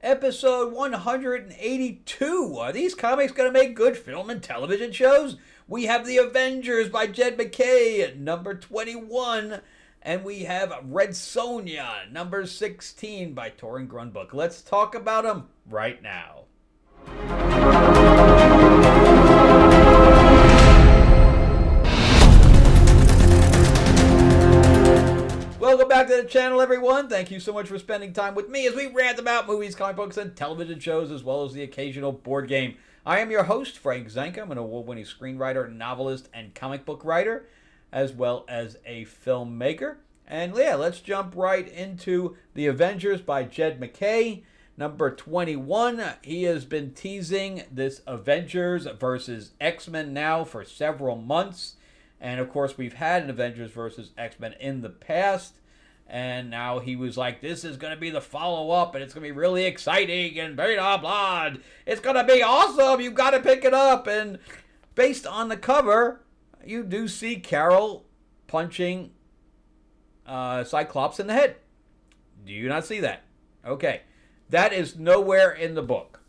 Episode 182. Are these comics going to make good film and television shows? We have The Avengers by Jed MacKay at number 21. And we have Red Sonja, number 16 by Torrin Grunbook. Let's talk about them right now. Welcome back to the channel, everyone. Thank you so much for spending time with me as we rant about movies, comic books, and television shows, as well as the occasional board game. I am your host, Frank Zanca. I'm an award-winning screenwriter, novelist, and comic book writer, as well as a filmmaker. And yeah, let's jump right into The Avengers by Jed MacKay, number 21. He has been teasing this Avengers versus X-Men now for several months. And of course, we've had an Avengers versus X-Men in the past. And now he was like, this is going to be the follow-up, and it's going to be really exciting, and blah, blah, blah. It's going to be awesome. You've got to pick it up. And based on the cover, you do see Carol punching Cyclops in the head. Do you not see that? Okay. That is nowhere in the book.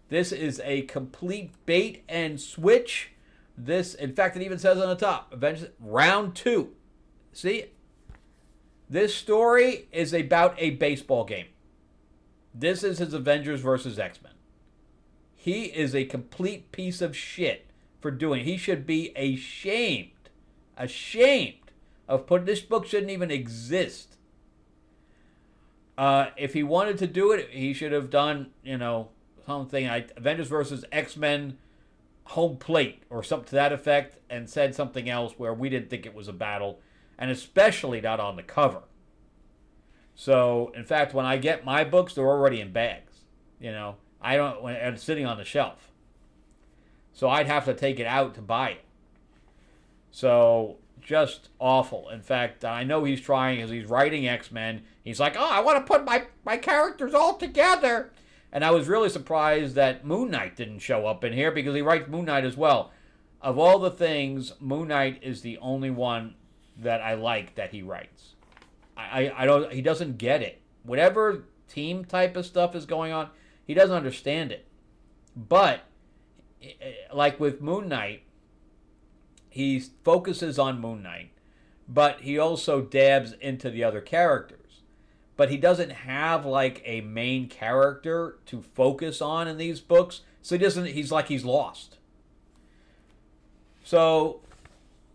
This is a complete bait and switch. This, in fact, it even says on the top, Avengers Round 2. See? This story is about a baseball game. This is his Avengers versus X-Men. He is a complete piece of shit for doing it. He should be ashamed of putting, this book shouldn't even exist. If he wanted to do it, he should have done, something like Avengers versus X-Men home plate or something to that effect, and said something else where we didn't think it was a battle, and especially not on the cover. So, in fact, when I get my books, they're already in bags. I don't, and it's sitting on the shelf. So I'd have to take it out to buy it. So, just awful. In fact, I know he's trying, as he's writing X-Men, he's like, I want to put my characters all together. And I was really surprised that Moon Knight didn't show up in here, because he writes Moon Knight as well. Of all the things, Moon Knight is the only one that I like that he writes. He doesn't get it. Whatever team type of stuff is going on, he doesn't understand it. But, like with Moon Knight, he focuses on Moon Knight, but he also dabs into the other characters. But he doesn't have like a main character to focus on in these books, so he's lost. So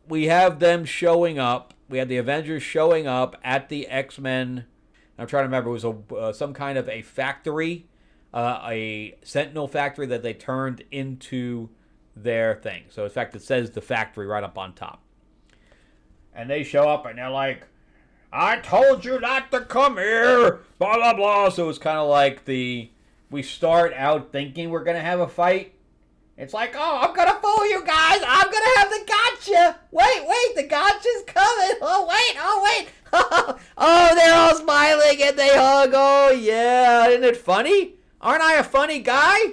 we have them showing up. We had the Avengers showing up at the X-Men. I'm trying to remember. It was some kind of a factory, a Sentinel factory that they turned into their thing. So in fact, it says the factory right up on top. And they show up and they're like, I told you not to come here, blah, blah, blah. So it's kind of like we start out thinking we're going to have a fight. It's like, I'm going to fool you guys. I'm going to have the gotcha. Wait, the gotcha's coming. Oh, wait. Oh, they're all smiling and they hug. Oh, yeah. Isn't it funny? Aren't I a funny guy?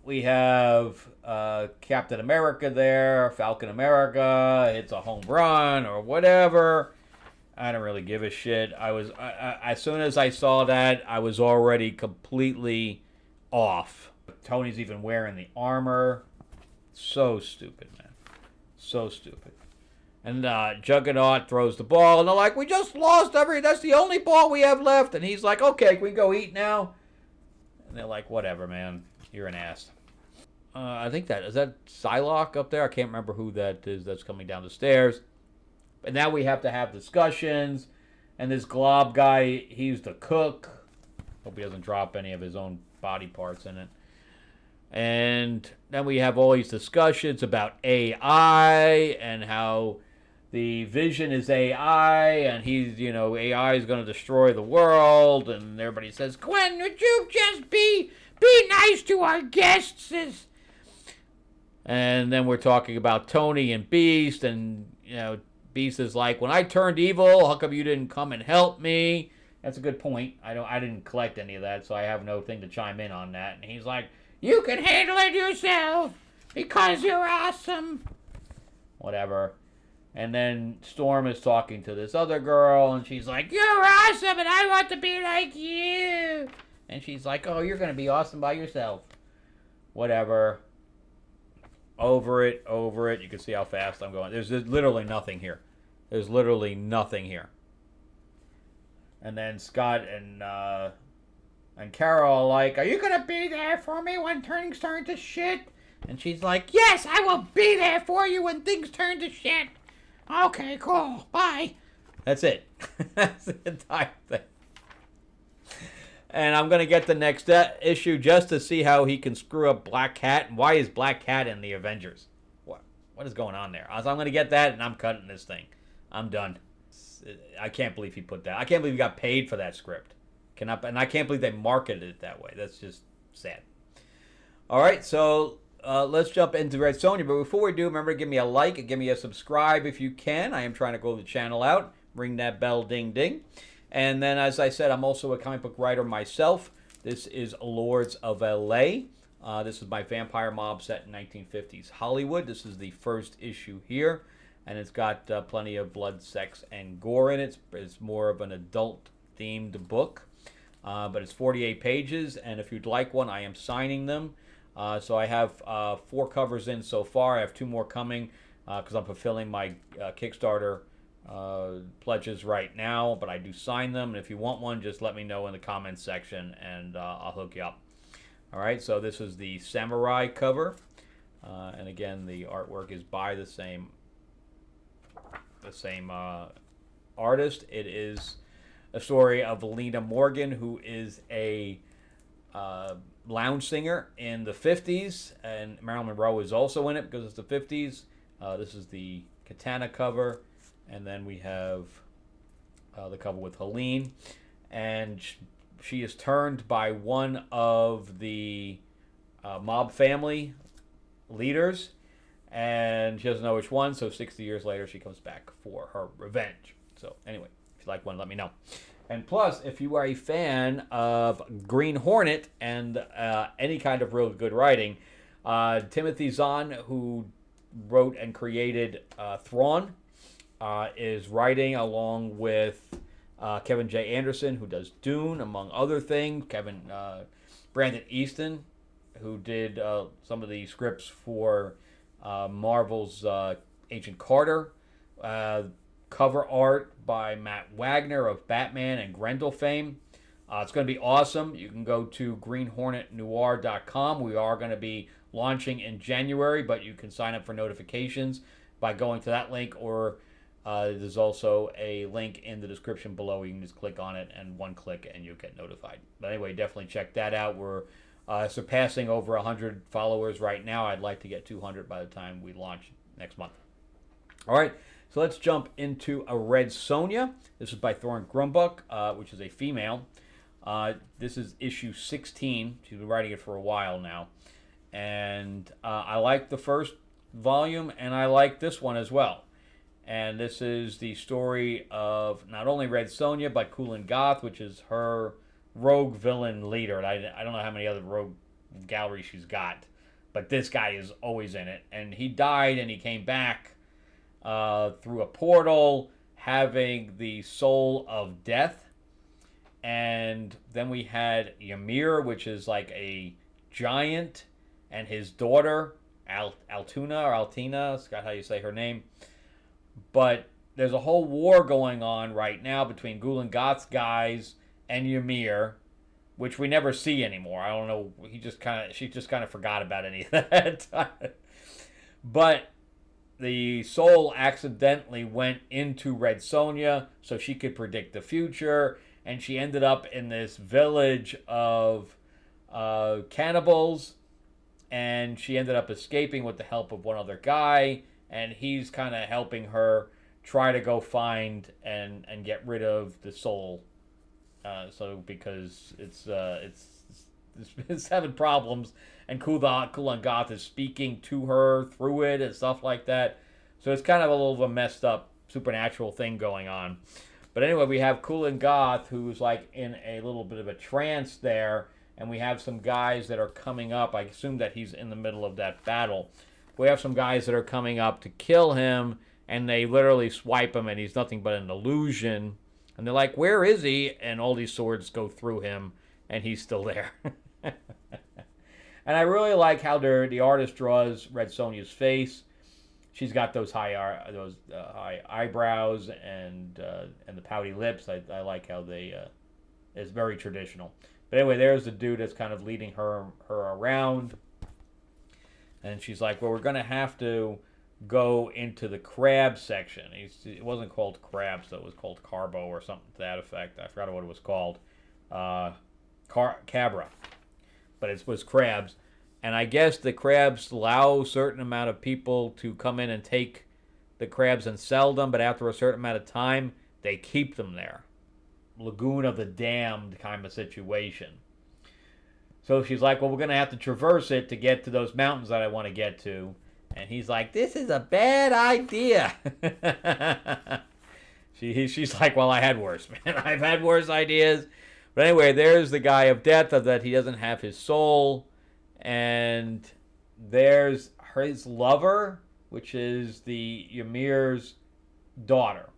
We have Captain America there, Falcon America. It's a home run or whatever. I don't really give a shit. As soon as I saw that, I was already completely off. Tony's even wearing the armor. So stupid, man. So stupid. And Juggernaut throws the ball, and they're like, we just lost that's the only ball we have left. And he's like, okay, can we go eat now? And they're like, whatever, man. You're an ass. I think is that Psylocke up there? I can't remember who that is that's coming down the stairs. And now we have to have discussions. And this Glob guy, he's the cook. Hope he doesn't drop any of his own body parts in it. And then we have all these discussions about AI and how the Vision is AI. And he's, AI is going to destroy the world. And everybody says, Gwen, would you just be nice to our guests? And then we're talking about Tony and Beast. And, Beast is like, when I turned evil, how come you didn't come and help me? That's a good point. I didn't collect any of that, so I have no thing to chime in on that. And he's like, you can handle it yourself because you're awesome. Whatever. And then Storm is talking to this other girl, and she's like, you're awesome, and I want to be like you. And she's like, oh, you're going to be awesome by yourself. Whatever. Over it. You can see how fast I'm going. There's literally nothing here. There's literally nothing here. And then Scott and Carol are like, are you going to be there for me when things turn to shit? And she's like, yes, I will be there for you when things turn to shit. Okay, cool. Bye. That's it. That's the entire thing. And I'm going to get the next issue just to see how he can screw up Black Cat. And why is Black Cat in the Avengers? What is going on there? So I'm going to get that, and I'm cutting this thing. I'm done. I can't believe he put that. I can't believe he got paid for that script. And I can't believe they marketed it that way. That's just sad. All right, so let's jump into Red Sonja. But before we do, remember to give me a like and give me a subscribe if you can. I am trying to grow the channel out. Ring that bell, ding, ding. And then, as I said, I'm also a comic book writer myself. This is Lords of L.A. This is my vampire mob set in 1950s Hollywood. This is the first issue here. And it's got plenty of blood, sex, and gore in it. It's more of an adult-themed book. But it's 48 pages, and if you'd like one, I am signing them. So I have 4 covers in so far. I have 2 more coming because I'm fulfilling my Kickstarter pledges right now, but I do sign them. And if you want one, just let me know in the comments section, and I'll hook you up. All right, so this is the Samurai cover. And again, the artwork is by the same artist. It is a story of Lena Morgan, who is a lounge singer in the 50s, and Marilyn Monroe is also in it because it's the 50s. This is the Katana cover, and then we have the cover with Helene, and she is turned by one of the mob family leaders, and she doesn't know which one, so 60 years later she comes back for her revenge. So anyway, if you like one, let me know. And plus, if you are a fan of Green Hornet and any kind of real good writing, Timothy Zahn, who wrote and created Thrawn, is writing along with Kevin J. Anderson, who does Dune, among other things. Brandon Easton, who did some of the scripts for Marvel's Agent Carter. Cover art by Matt Wagner of Batman and Grendel fame. It's going to be awesome. You can go to greenhornetnoir.com. We are going to be launching in January, but you can sign up for notifications by going to that link, or there's also a link in the description below. You can just click on it, and one click and you'll get notified. But anyway, definitely check that out. We're surpassing over 100 followers right now. I'd like to get 200 by the time we launch next month. All right, so let's jump into a Red Sonja. This is by Thorne Grumbuck, which is a female. This is issue 16. She's been writing it for a while now. And I like the first volume, and I like this one as well. And this is the story of not only Red Sonja, but Kulan Gath, which is her rogue villain leader. And I don't know how many other rogue galleries she's got, but this guy is always in it. And he died, and he came back through a portal, having the soul of death. And then we had Ymir, which is like a giant, and his daughter, Altina, Scott, how you say her name. But there's a whole war going on right now between Kulan Gath's guys and Ymir, which we never see anymore. I don't know. She just kind of forgot about any of that. But the soul accidentally went into Red Sonja so she could predict the future, and she ended up in this village of cannibals, and she ended up escaping with the help of one other guy, and he's kind of helping her try to go find and get rid of the soul. So because it's having problems, and Kulan Gath is speaking to her through it and stuff like that. So it's kind of a little of a messed up supernatural thing going on. But anyway, we have Kulan Gath, who's like in a little bit of a trance there, and we have some guys that are coming up. I assume that he's in the middle of that battle. We have some guys that are coming up to kill him, and they literally swipe him, and he's nothing but an illusion. And they're like, where is he? And all these swords go through him, and he's still there. And I really like how the artist draws Red Sonja's face. She's got those high eyebrows and the pouty lips. I like how it's very traditional. But anyway, there's the dude that's kind of leading her around. And she's like, well, we're going to have to go into the crab section. It wasn't called crab, so it was called carbo or something to that effect. I forgot what it was called. Cabra. But it was crabs. And I guess the crabs allow a certain amount of people to come in and take the crabs and sell them, but after a certain amount of time, they keep them there. Lagoon of the Damned kind of situation. So she's like, well, we're going to have to traverse it to get to those mountains that I want to get to. And he's like, this is a bad idea. She's like, well, I had worse, man. I've had worse ideas. But anyway, there's the guy of death, of that he doesn't have his soul. And there's his lover, which is the Ymir's daughter.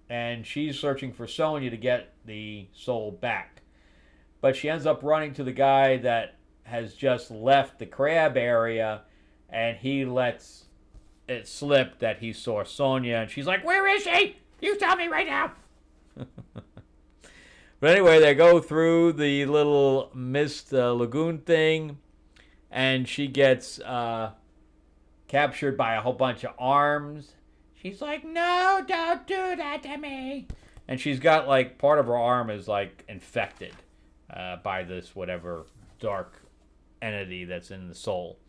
And she's searching for Sonja to get the soul back. But she ends up running to the guy that has just left the crab area, and he lets it slip that he saw Sonja, and she's like, where is she? You tell me right now. But anyway, they go through the little mist lagoon thing, and she gets captured by a whole bunch of arms. She's like, no, don't do that to me. And she's got, like, part of her arm is, like, infected by this whatever dark entity that's in the soul.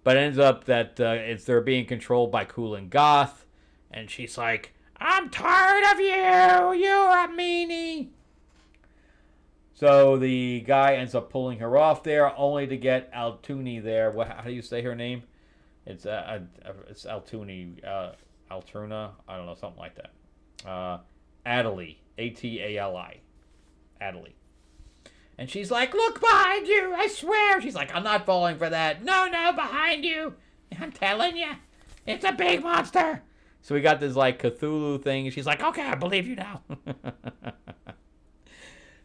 But it ends up that they're being controlled by Cool Goth. And she's like, I'm tired of you. You're a meanie. So the guy ends up pulling her off there, only to get Altuni there. How do you say her name? It's Altuni, Altruna. I don't know, something like that. Adeli, Atali, Adeli. And she's like, look behind you, I swear. She's like, I'm not falling for that. No, behind you. I'm telling you, it's a big monster. So we got this like Cthulhu thing. She's like, okay, I believe you now.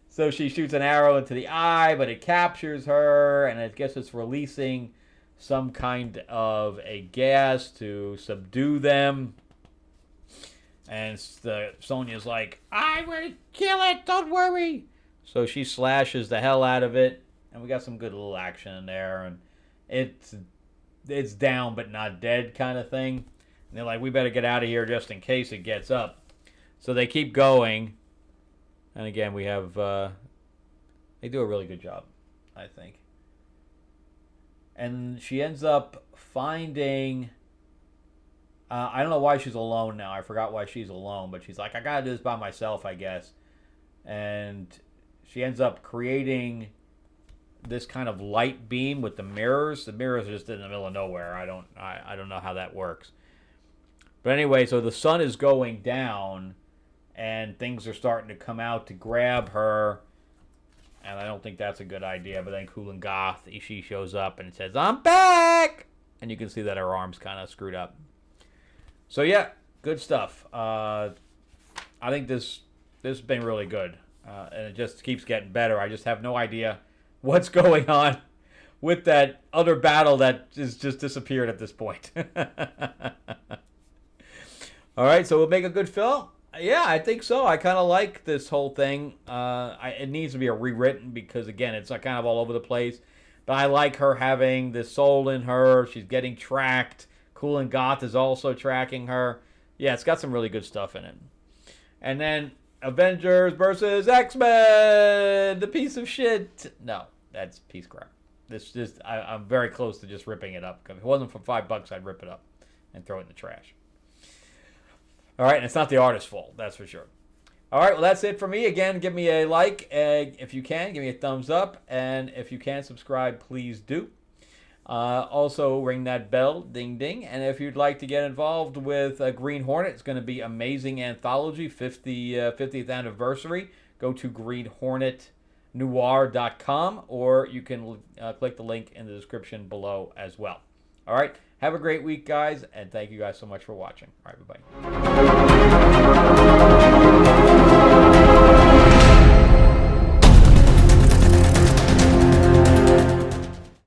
So she shoots an arrow into the eye, but it captures her, and I guess it's releasing some kind of a gas to subdue them. And Sonja's like, I will kill it, don't worry. So she slashes the hell out of it, and we got some good little action in there, and it's down but not dead kind of thing. And they're like, we better get out of here just in case it gets up. So they keep going. And again, we have, they do a really good job, I think. And she ends up finding, I don't know why she's alone now. I forgot why she's alone, but she's like, I gotta do this by myself, I guess. And she ends up creating this kind of light beam with the mirrors. The mirrors are just in the middle of nowhere. I don't know how that works. But anyway, so the sun is going down, and things are starting to come out to grab her. And I don't think that's a good idea. But then Cool Goth, she shows up and says, I'm back! And you can see that her arm's kind of screwed up. So yeah, good stuff. I think this has been really good. And it just keeps getting better. I just have no idea what's going on with that other battle that is just disappeared at this point. All right, so we'll make a good film. Yeah, I think so. I kind of like this whole thing. It needs to be rewritten because, again, it's kind of all over the place. But I like her having the soul in her. She's getting tracked. Cool Goth is also tracking her. Yeah, it's got some really good stuff in it. And then Avengers versus X-Men, the piece of shit. No, that's piece crap. I'm very close to just ripping it up. If it wasn't for $5, I'd rip it up and throw it in the trash. All right, and it's not the artist's fault, that's for sure. All right, well, that's it for me. Again, give me a like if you can. Give me a thumbs up. And if you can subscribe, please do. Also, ring that bell, ding, ding. And if you'd like to get involved with Green Hornet, it's going to be Amazing Anthology, 50th anniversary. Go to greenhornetnoir.com, or you can click the link in the description below as well. All right, have a great week, guys, and thank you guys so much for watching. All right, bye-bye.